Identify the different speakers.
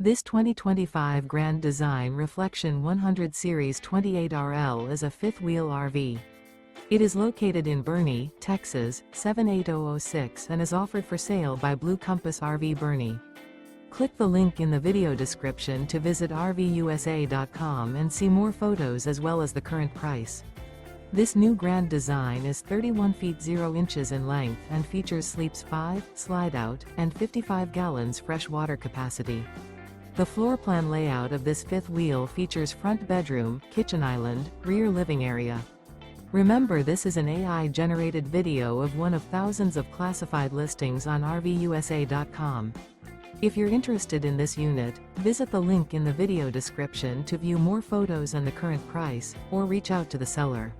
Speaker 1: This 2025 Grand Design Reflection 100 Series 28RL is a fifth-wheel RV. It is located in Boerne, Texas, 78006 and is offered for sale by Blue Compass RV Boerne. Click the link in the video description to visit RVUSA.com and see more photos as well as the current price. This new Grand Design is 31 feet 0 inches in length and features sleeps 5, slide-out, and 55 gallons fresh water capacity. The floor plan layout of this fifth wheel features front bedroom, kitchen island, rear living area. Remember, this is an AI-generated video of one of thousands of classified listings on RVUSA.com. If you're interested in this unit, visit the link in the video description to view more photos and the current price, or reach out to the seller.